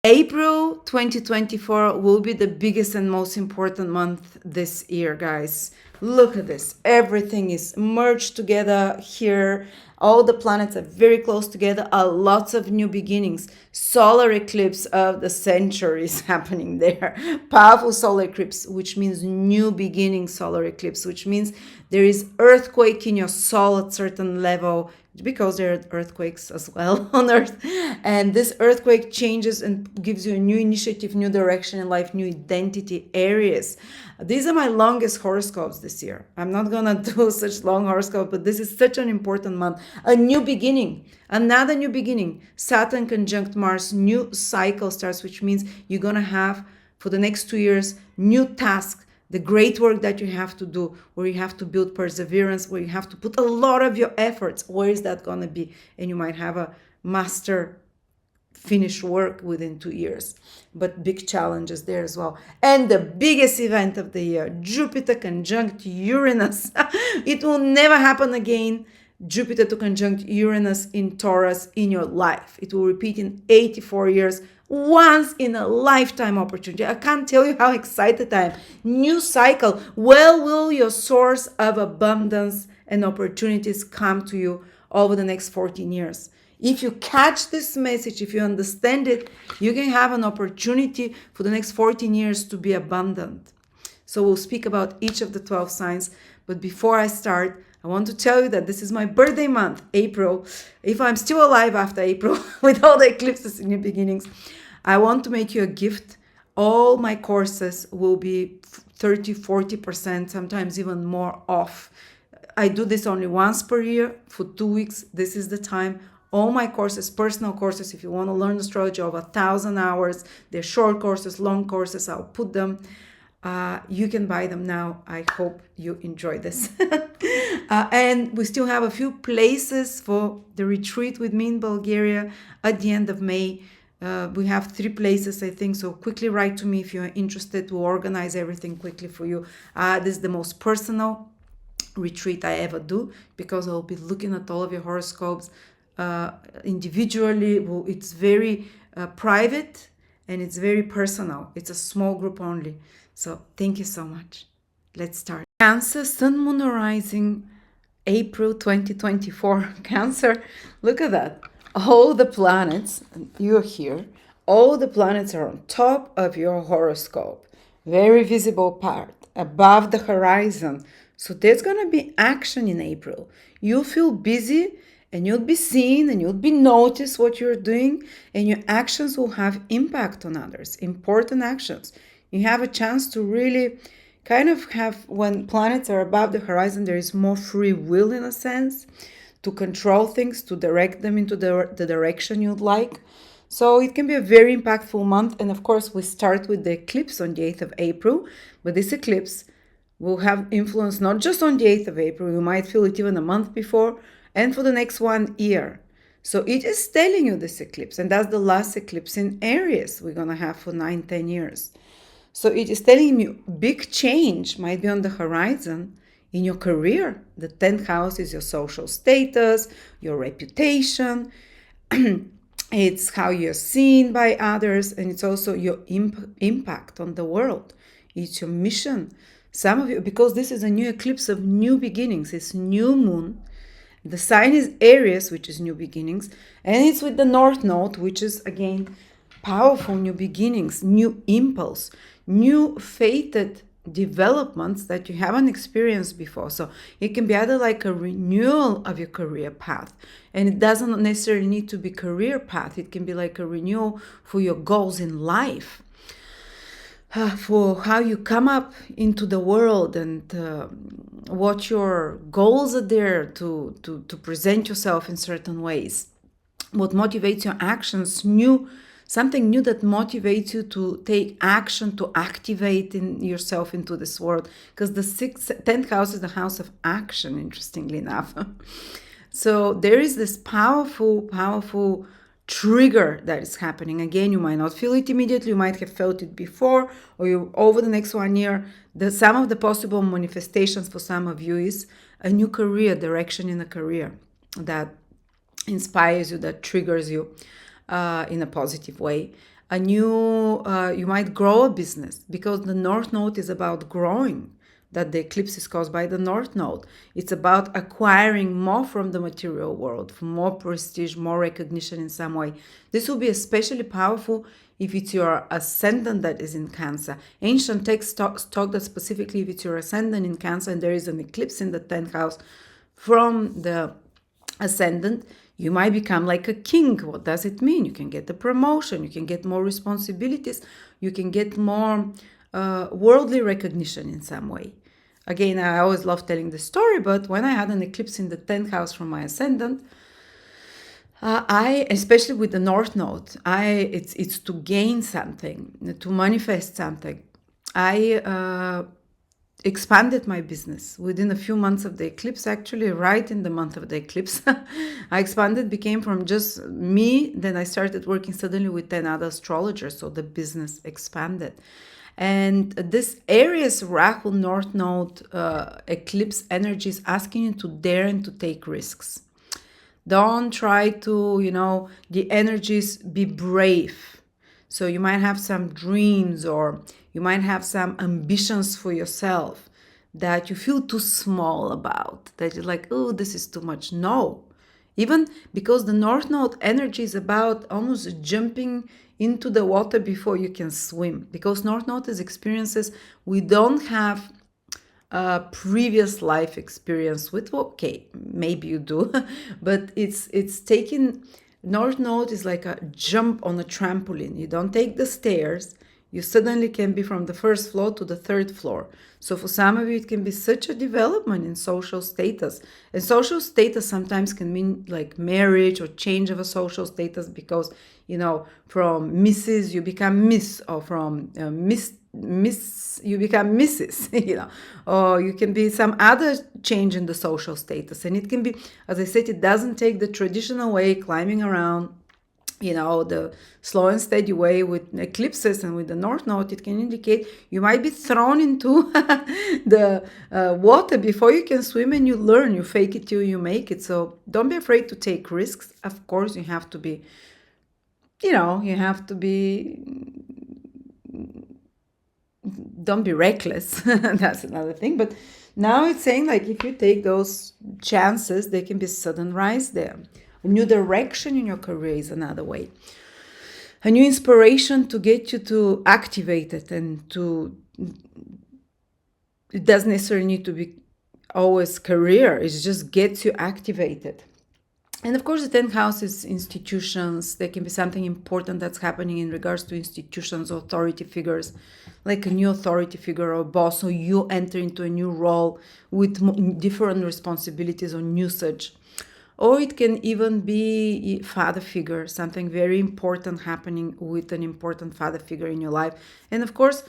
April 2024 will be the biggest and most important month this year, guys. Look at this. Everything is merged together here. All the planets are very close together. Lots of new beginnings. Solar eclipse of the century is happening there. Powerful solar eclipse, which means new beginning solar eclipse, which means there is earthquake in your soul at certain level, because there are earthquakes as well on Earth. And this earthquake changes and gives you a new initiative, new direction in life, new identity areas. These are my longest horoscopes this year. I'm not gonna do such long horoscope, but this is such an important month. A new beginning, another new beginning. Saturn conjunct Mars, new cycle starts, which means you're gonna have for the next 2 years new tasks, the great work that you have to do, where you have to build perseverance, where you have to put a lot of your efforts. Where is that going to be? And you might have a master finished work within 2 years, but big challenges there as well. And the biggest event of the year, Jupiter conjunct Uranus. It will never happen again. Jupiter to conjunct Uranus in Taurus in your life. It will repeat in 84 years. Once in a lifetime opportunity. I can't tell you how excited I am. New cycle. Well, will your source of abundance and opportunities come to you over the next 14 years? If you catch this message, if you understand it, you can have an opportunity for the next 14 years to be abundant. So we'll speak about each of the 12 signs. But before I start, I want to tell you that this is my birthday month, April. If I'm still alive after April, with all the eclipses and new beginnings, I want to make you a gift. All my courses will be 30, 40%, sometimes even more off. I do this only once per year for 2 weeks. This is the time. All my courses, personal courses, if you want to learn astrology over 1,000 hours, they're short courses, long courses, I'll put them. You can buy them now. I hope you enjoy this. And we still have a few places for the retreat with me in Bulgaria at the end of May. We have 3 places, I think, so quickly write to me if you're interested to organize everything quickly for you. This is the most personal retreat I ever do, because I'll be looking at all of your horoscopes individually. It's very private and it's very personal. It's a small group only. So thank you so much. Let's start. Cancer, Sun, Moon, Rising, April 2024. Cancer, look at that. All the planets, you're here, all the planets are on top of your horoscope. Very visible part, above the horizon. So there's going to be action in April. You'll feel busy and you'll be seen and you'll be noticed what you're doing, and your actions will have impact on others, important actions. You have a chance to really kind of have, when planets are above the horizon, there is more free will in a sense to control things, to direct them into the direction you'd like. So it can be a very impactful month. And of course, we start with the eclipse on the 8th of April, but this eclipse will have influence not just on the 8th of April, you might feel it even a month before, and for the next 1 year. So it is telling you this eclipse, and that's the last eclipse in Aries we're going to have for 9-10 years. So it is telling you big change might be on the horizon in your career. The 10th house is your social status, your reputation. It's how you're seen by others, and it's also your impact on the world. It's your mission. Some of you, because this is a new eclipse of new beginnings, it's new moon. The sign is Aries, which is new beginnings, and it's with the North Node, which is again powerful new beginnings, new impulse, new fated developments that you haven't experienced before. So it can be either like a renewal of your career path, and it doesn't necessarily need to be career path. It can be like a renewal for your goals in life, for how you come up into the world, and what your goals are there to present yourself in certain ways, what motivates your actions, something new that motivates you to take action, to activate in yourself into this world, because the 10th house is the house of action, interestingly enough. So there is this powerful trigger that is happening. Again, you might not feel it immediately, you might have felt it before, or you over the next 1 year. Some of the possible manifestations for some of you is a new career, direction in a career that inspires you, that triggers you in a positive way. a new, you might grow a business because the North Node is about growing, that the eclipse is caused by the North Node. It's about acquiring more from the material world, for more prestige, more recognition in some way. This will be especially powerful if it's your ascendant that is in Cancer. Ancient texts talk that specifically if it's your ascendant in Cancer and there is an eclipse in the 10th house from the ascendant, you might become like a king. What does it mean? You can get a promotion, you can get more responsibilities, you can get more worldly recognition in some way. Again, I always love telling the story, but when I had an eclipse in the 10th house from my ascendant, I, especially with the North Node, it's to gain something, to manifest something. I expanded my business within a few months of the eclipse, actually right in the month of the eclipse. I expanded, became from just me, then I started working suddenly with 10 other astrologers, so the business expanded. And this Aries Rahu North Node eclipse energy is asking you to dare and to take risks. Don't try to, the energies, be brave. So you might have some dreams or you might have some ambitions for yourself that you feel too small about, that you're like, oh, this is too much. No. Even because the North Node energy is about almost jumping into the water before you can swim. Because North Node is experiences we don't have a previous life experience with. Okay, maybe you do, but it's taking. North Node is like a jump on a trampoline. You don't take the stairs, you suddenly can be from the first floor to the third floor. So for some of you, it can be such a development in social status. And social status sometimes can mean like marriage or change of a social status because, from Mrs. you become Miss, or from Miss you become Mrs. Or you can be some other change in the social status. And it can be, as I said, it doesn't take the traditional way, climbing around, the slow and steady way with eclipses. And with the North Node, it can indicate you might be thrown into the water before you can swim, and you learn, you fake it till you make it. So don't be afraid to take risks. Of course, you have to be, don't be reckless. That's another thing. But now it's saying like if you take those chances, there can be sudden rise there. A new direction in your career is another way. A new inspiration to get you to activate it, and it doesn't necessarily need to be always career. It just gets you activated. And of course, the 10th house is institutions. There can be something important that's happening in regards to institutions, authority figures, like a new authority figure or boss, or you enter into a new role with different responsibilities on usage. Or it can even be father figure, something very important happening with an important father figure in your life. And of course,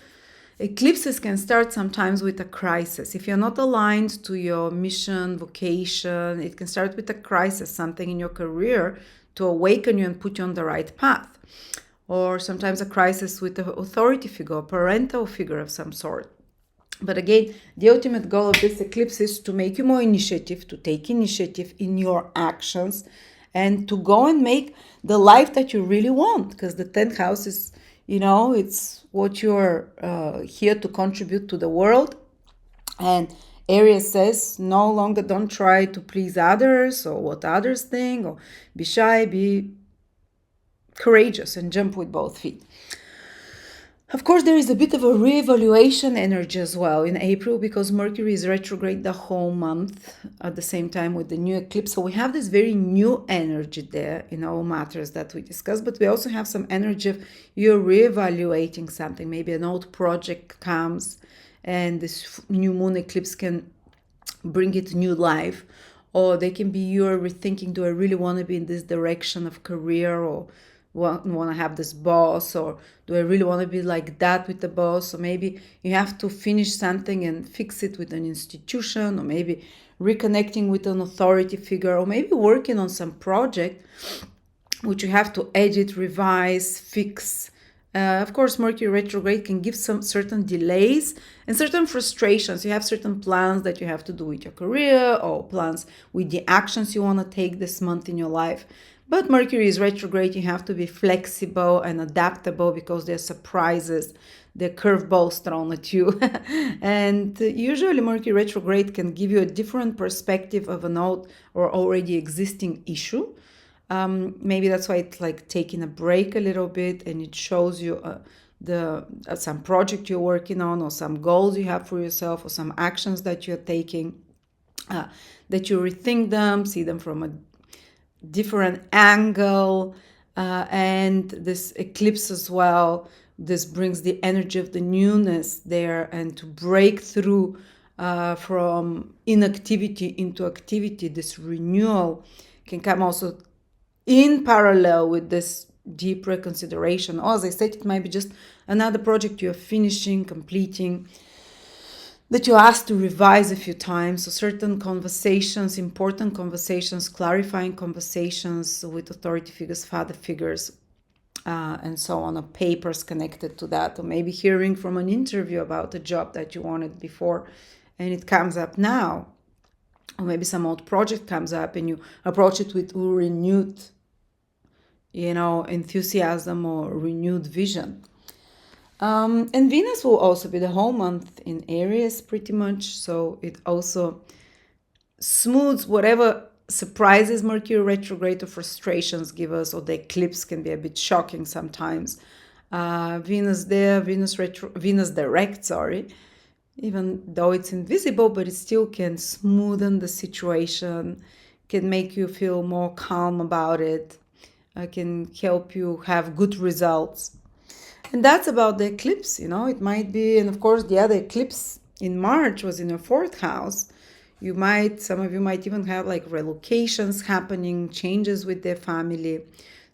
eclipses can start sometimes with a crisis. If you're not aligned to your mission, vocation, it can start with a crisis, something in your career to awaken you and put you on the right path. Or sometimes a crisis with an authority figure, a parental figure of some sort. But again, the ultimate goal of this eclipse is to make you more initiative, to take initiative in your actions, and to go and make the life that you really want. Because the 10th house is, it's what you're here to contribute to the world. And Aries says, no longer don't try to please others or what others think, or be shy, be courageous and jump with both feet. Of course, there is a bit of a reevaluation energy as well in April because Mercury is retrograde the whole month at the same time with the new eclipse. So we have this very new energy there in all matters that we discussed, but we also have some energy of you're reevaluating something. Maybe an old project comes and this new moon eclipse can bring it new life. Or they can be you're rethinking, do I really want to be in this direction of career, or want to have this boss, or do I really want to be like that with the boss? Or maybe you have to finish something and fix it with an institution, or maybe reconnecting with an authority figure, or maybe working on some project which you have to edit, revise, fix. Of course, Mercury retrograde can give some certain delays and certain frustrations. You have certain plans that you have to do with your career, or plans with the actions you want to take this month in your life. But Mercury is retrograde. You have to be flexible and adaptable because there's surprises, there are curveballs thrown at you. And usually Mercury retrograde can give you a different perspective of an old or already existing issue. Maybe that's why it's like taking a break a little bit, and it shows you some project you're working on, or some goals you have for yourself, or some actions that you're taking, that you rethink them, see them from a different angle. And this eclipse as well, this brings the energy of the newness there, and to break through from inactivity into activity. This renewal can come also in parallel with this deep reconsideration. Or, as I said, it might be just another project you're finishing, completing, that you asked to revise a few times. So certain conversations, important conversations, clarifying conversations with authority figures, father figures, and so on, or papers connected to that, or maybe hearing from an interview about a job that you wanted before and it comes up now. Or maybe some old project comes up and you approach it with renewed, enthusiasm or renewed vision. And Venus will also be the whole month in Aries pretty much. So it also smooths whatever surprises Mercury retrograde or frustrations give us, or the eclipse can be a bit shocking sometimes. Venus direct, even though it's invisible, but it still can smoothen the situation, can make you feel more calm about it, can help you have good results. And that's about the eclipse, it might be. And of course, the other eclipse in March was in your 4th house. Some of you might even have like relocations happening, changes with their family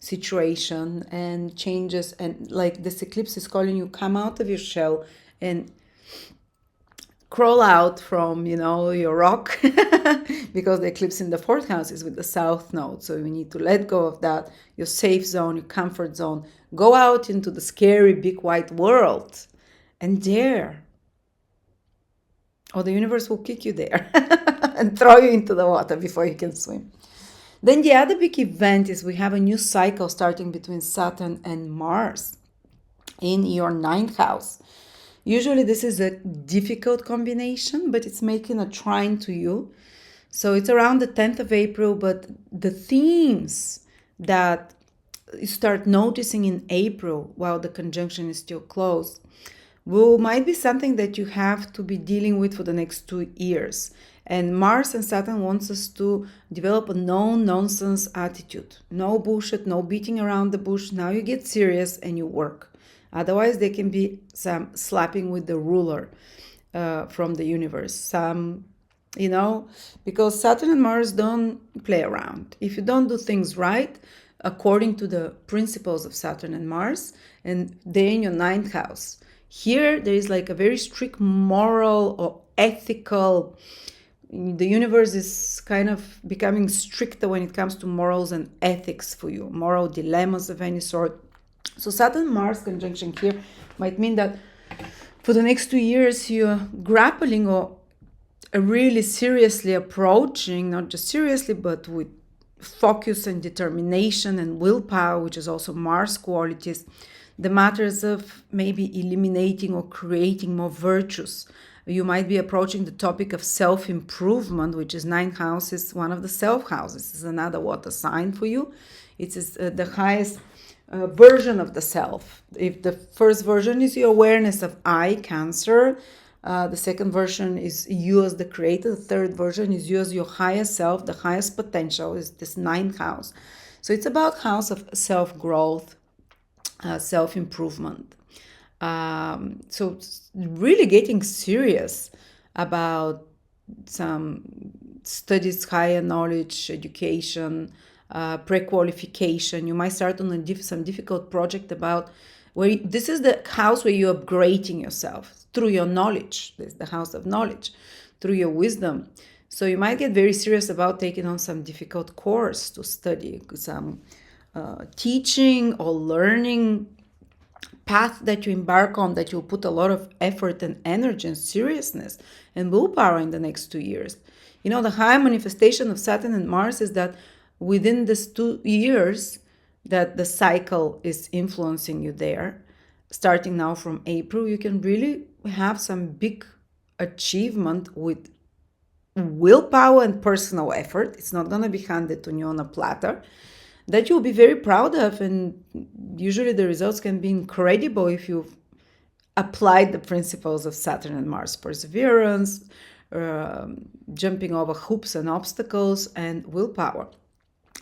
situation, and changes. And like this eclipse is calling you, come out of your shell and crawl out from, your rock, because the eclipse in the 4th house is with the south node. So you need to let go of that, your safe zone, your comfort zone, go out into the scary big white world and dare, or the universe will kick you there and throw you into the water before you can swim. Then the other big event is we have a new cycle starting between Saturn and Mars in your 9th house. Usually this is a difficult combination, but it's making a trine to you. So it's around the 10th of April, but the themes that you start noticing in April while the conjunction is still closed might be something that you have to be dealing with for the next 2 years. And Mars and Saturn wants us to develop a no-nonsense attitude. No bullshit, no beating around the bush. Now you get serious and you work. Otherwise, there can be some slapping with the ruler from the universe. Because Saturn and Mars don't play around. If you don't do things right, according to the principles of Saturn and Mars, and they're in your 9th house. Here, there is like a very strict moral or ethical. The universe is kind of becoming stricter when it comes to morals and ethics for you, moral dilemmas of any sort. So Saturn-Mars conjunction here might mean that for the next 2 years, you're grappling or really seriously approaching, not just seriously, but with focus and determination and willpower, which is also Mars qualities, the matters of maybe eliminating or creating more virtues. You might be approaching the topic of self-improvement, which is 9th house, is one of the self houses. It's another water sign for you. It is the highest version of the self. If the first version is your awareness of I, Cancer, the second version is you as the creator, the third version is you as your highest self, the highest potential is this 9th house. So it's about house of self-growth, self-improvement. So really getting serious about some studies, higher knowledge, education, pre-qualification. You might start on some difficult project about this is the house where you're upgrading yourself through your knowledge. This is the house of knowledge, through your wisdom. So you might get very serious about taking on some difficult course to study, some teaching or learning path that you embark on, that you'll put a lot of effort and energy and seriousness and willpower in the next 2 years. The high manifestation of Saturn and Mars is that within these 2 years that the cycle is influencing you there, starting now from April, you can really have some big achievement with willpower and personal effort. It's not going to be handed to you on a platter, that you'll be very proud of. And usually the results can be incredible if you've applied the principles of Saturn and Mars: perseverance, jumping over hoops and obstacles, and willpower.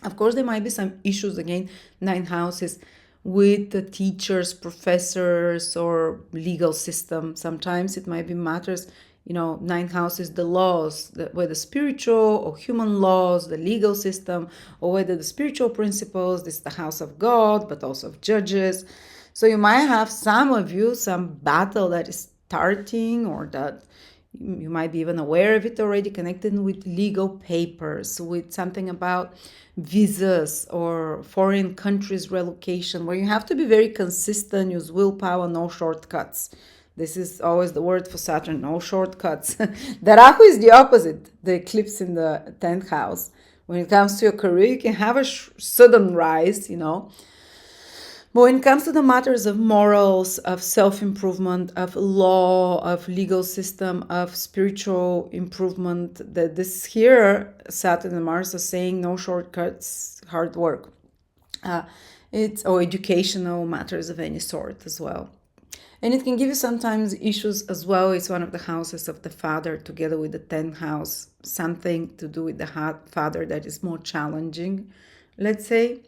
Of course, there might be some issues, again, nine houses, with the teachers, professors, or legal system. Sometimes it might be matters, nine houses, the laws, whether spiritual or human laws, the legal system, or whether the spiritual principles, this is the house of God, but also of judges. So you might have, some of you, some battle that is starting, or that you might be even aware of it already, connected with legal papers, with something about visas or foreign countries relocation, where you have to be very consistent, use willpower, no shortcuts. This is always the word for Saturn: no shortcuts. The Rahu is the opposite, the eclipse in the 10th house. When it comes to your career, you can have a sudden rise, But when it comes to the matters of morals, of self-improvement, of law, of legal system, of spiritual improvement, that this here, Saturn and Mars are saying no shortcuts, hard work. Or educational matters of any sort as well. And it can give you sometimes issues as well. It's one of the houses of the father, together with the 10th house, something to do with the father that is more challenging, let's say.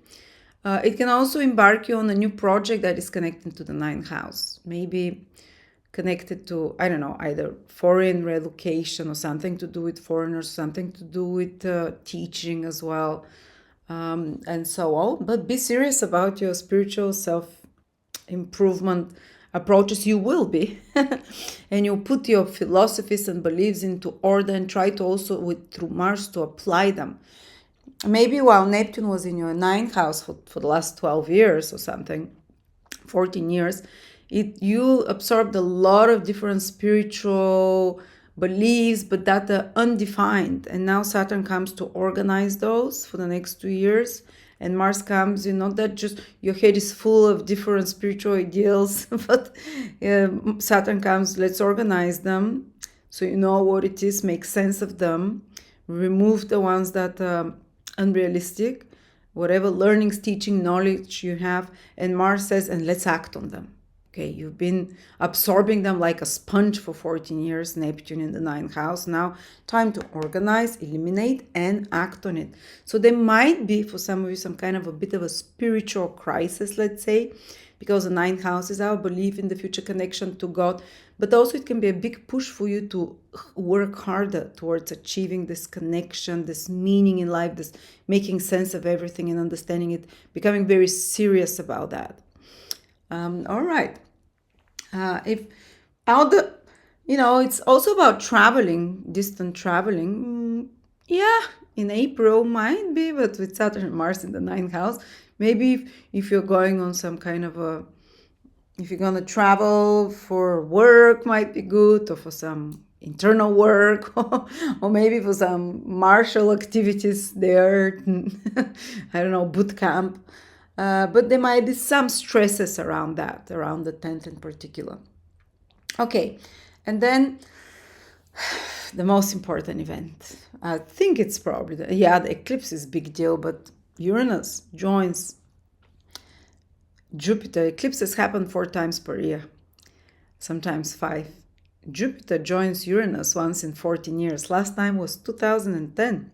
It can also embark you on a new project that is connected to the 9th house, maybe connected to, I don't know, either foreign relocation or something to do with foreigners, something to do with teaching as well, and so on. But be serious about your spiritual self-improvement approaches. You will be. And you put your philosophies and beliefs into order, and try to also, through Mars, to apply them. Maybe while Neptune was in your 9th house for the last 12 years or something, 14 years, you absorbed a lot of different spiritual beliefs, but that are undefined. And now Saturn comes to organize those for the next 2 years. And Mars comes, not that just your head is full of different spiritual ideals, but Saturn comes, let's organize them so you know what it is, make sense of them, remove the ones that unrealistic, whatever learnings, teaching, knowledge you have. And Mars says, and let's act on them. Okay, you've been absorbing them like a sponge for 14 years, Neptune in the 9th house. Now, time to organize, eliminate, and act on it. So there might be, for some of you, some kind of a bit of a spiritual crisis, let's say, because the 9th house is our belief in the future, connection to God. But also it can be a big push for you to work harder towards achieving this connection, this meaning in life, this making sense of everything and understanding it, becoming very serious about that. All right. It's also about traveling, distant traveling. Yeah, in April might be, but with Saturn and Mars in the 9th house, maybe if you're going on some kind of if you're going to travel for work, might be good, or for some internal work, or maybe for some martial activities there. I don't know, boot camp. But there might be some stresses around that, around the 10th in particular. Okay, and then the most important event. I think it's probably, the eclipse is a big deal, but Uranus joins Jupiter. Eclipses happen 4 times per year, sometimes 5. Jupiter joins Uranus once in 14 years. Last time was 2010.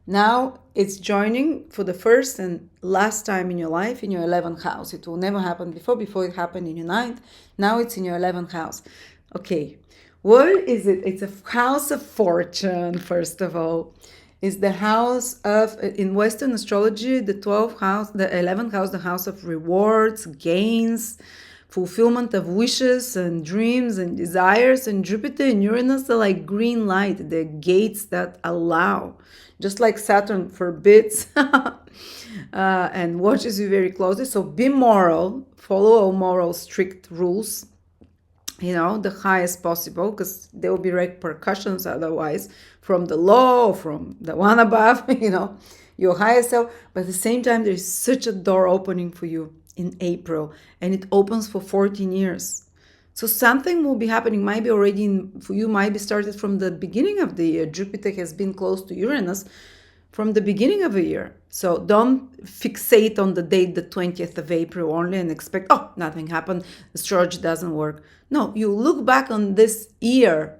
Now it's joining for the first and last time in your life in your 11th house. It will never happen before it happened in your 9th. Now it's in your 11th house. Okay, what is it? It's a house of fortune, first of all. It's the house of, in Western astrology, the 12th house, the 11th house, the house of rewards, gains, fulfillment of wishes and dreams and desires. And Jupiter and Uranus are like green light. They're gates that allow. Just like Saturn forbids and watches you very closely. So be moral, follow all moral, strict rules, the highest possible, because there will be repercussions otherwise from the law, from the one above, your higher self, but at the same time, there's such a door opening for you in April, and it opens for 14 years. So something will be happening, might be already for you, might be started from the beginning of the year. Jupiter has been close to Uranus from the beginning of a year. So don't fixate on the date, the 20th of April only, and expect, oh, nothing happened, astrology doesn't work. No, you look back on this year,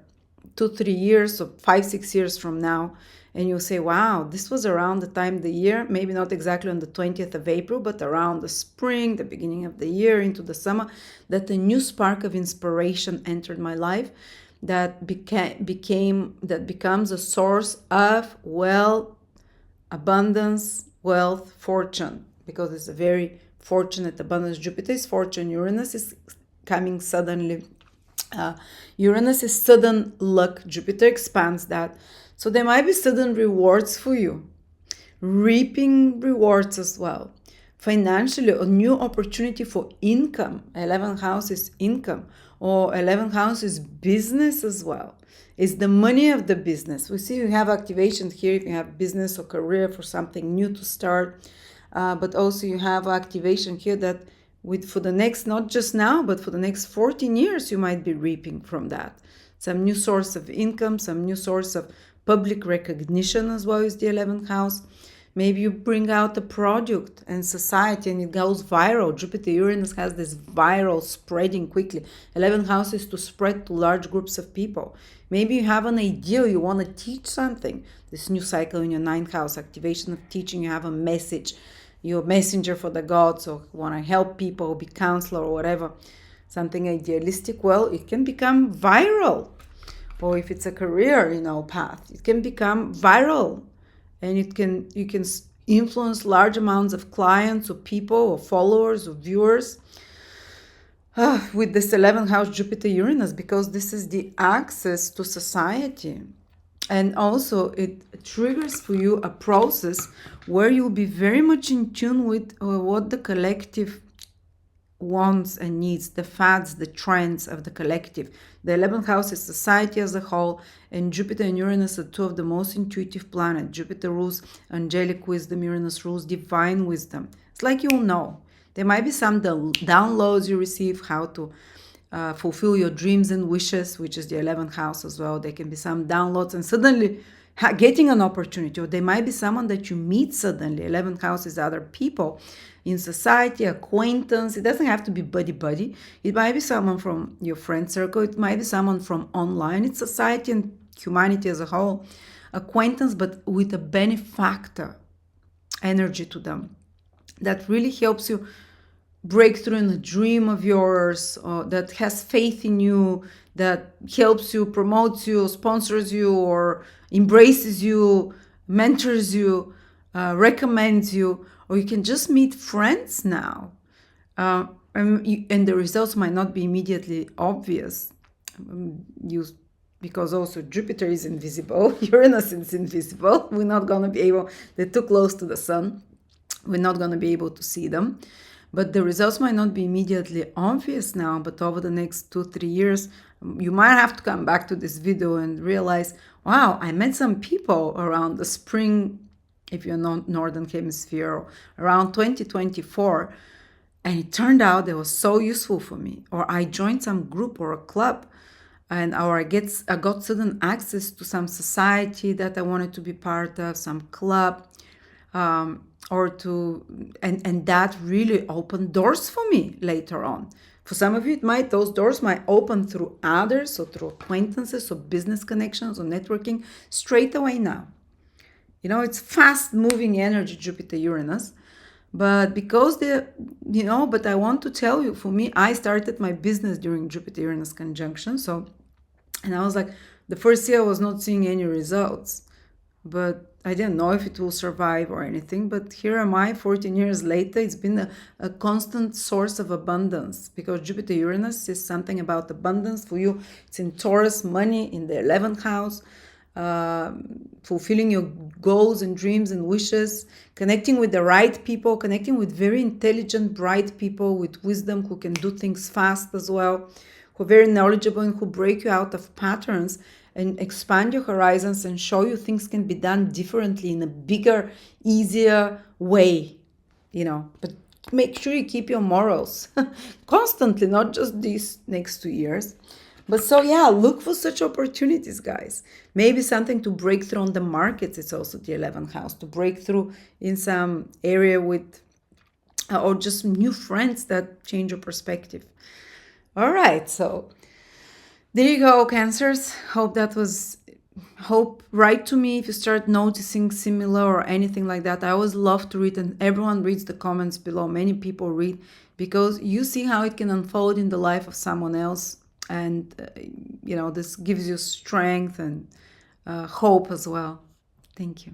2-3 years or 5-6 years from now, and you'll say, wow, this was around the time of the year, maybe not exactly on the 20th of April, but around the spring, the beginning of the year into the summer, that a new spark of inspiration entered my life that becomes a source of abundance, wealth, fortune, because it's a very fortunate abundance. Jupiter is fortune. Uranus is coming suddenly. Uranus is sudden luck. Jupiter expands that. So there might be sudden rewards for you. Reaping rewards as well. Financially, a new opportunity for income. 11th house is income. Or 11th house is business as well. It's the money of the business. We see you have activation here if you have business or career for something new to start. But also you have activation here that for the next, not just now, but for the next 14 years, you might be reaping from that. Some new source of income, some new source of public recognition as well as the 11th house. Maybe you bring out a product and society and it goes viral. Jupiter-Uranus has this viral spreading quickly. 11th house is to spread to large groups of people. Maybe you have an idea, you want to teach something. This new cycle in your 9th house, activation of teaching, you have a message. You're a messenger for the gods or want to help people, be counselor or whatever. Something idealistic, well, it can become viral. Or if it's a career, path, it can become viral. And you can influence large amounts of clients or people or followers or viewers with this 11th house Jupiter-Uranus, because this is the access to society. And also it triggers for you a process where you'll be very much in tune with what the collective wants and needs, the fads, the trends of the collective. The 11th house is society as a whole, and Jupiter and Uranus are two of the most intuitive planets. Jupiter rules angelic wisdom, Uranus rules divine wisdom. It's like you'll know. There might be some downloads you receive, how to fulfill your dreams and wishes, which is the 11th house as well. There can be some downloads and suddenly getting an opportunity, or there might be someone that you meet suddenly. 11th house is other people in society, acquaintance. It doesn't have to be buddy. It might be someone from your friend circle. It might be someone from online. It's society and humanity as a whole. Acquaintance, but with a benefactor energy to them that really helps you break through in a dream of yours, that has faith in you, that helps you, promotes you, sponsors you, or embraces you, mentors you, recommends you. Or you can just meet friends now. And the results might not be immediately obvious. Because also Jupiter is invisible, Uranus is invisible. We're not going to be able, they're too close to the sun. We're not going to be able to see them. But the results might not be immediately obvious now, but over the next 2-3 years, you might have to come back to this video and realize, wow, I met some people around the spring, if you're not Northern Hemisphere, around 2024, and it turned out they were so useful for me. Or I joined some group or a club, or I got sudden access to some society that I wanted to be part of, some club, and that really opened doors for me later on. For some of you, those doors might open through others, or through acquaintances, or business connections, or networking straight away now. It's fast-moving energy, Jupiter-Uranus. But because but I want to tell you, for me, I started my business during Jupiter-Uranus conjunction. And I was like, the first year I was not seeing any results. But I didn't know if it will survive or anything. But here am I, 14 years later. It's been a constant source of abundance, because Jupiter-Uranus is something about abundance. For you, it's in Taurus, money in the 11th house. Fulfilling your goals and dreams and wishes, connecting with the right people, connecting with very intelligent, bright people with wisdom who can do things fast as well, who are very knowledgeable and who break you out of patterns and expand your horizons and show you things can be done differently in a bigger, easier way, but make sure you keep your morals constantly, not just these next 2 years. But so yeah, look for such opportunities, guys. Maybe something to break through on the markets. It's also the 11th house, to break through in some area with, or just new friends that change your perspective. All right, so there you go, Cancers. Hope write to me if you start noticing similar or anything like that. I always love to read, and everyone reads the comments below. Many people read because you see how it can unfold in the life of someone else, and this gives you strength and hope as well. Thank you.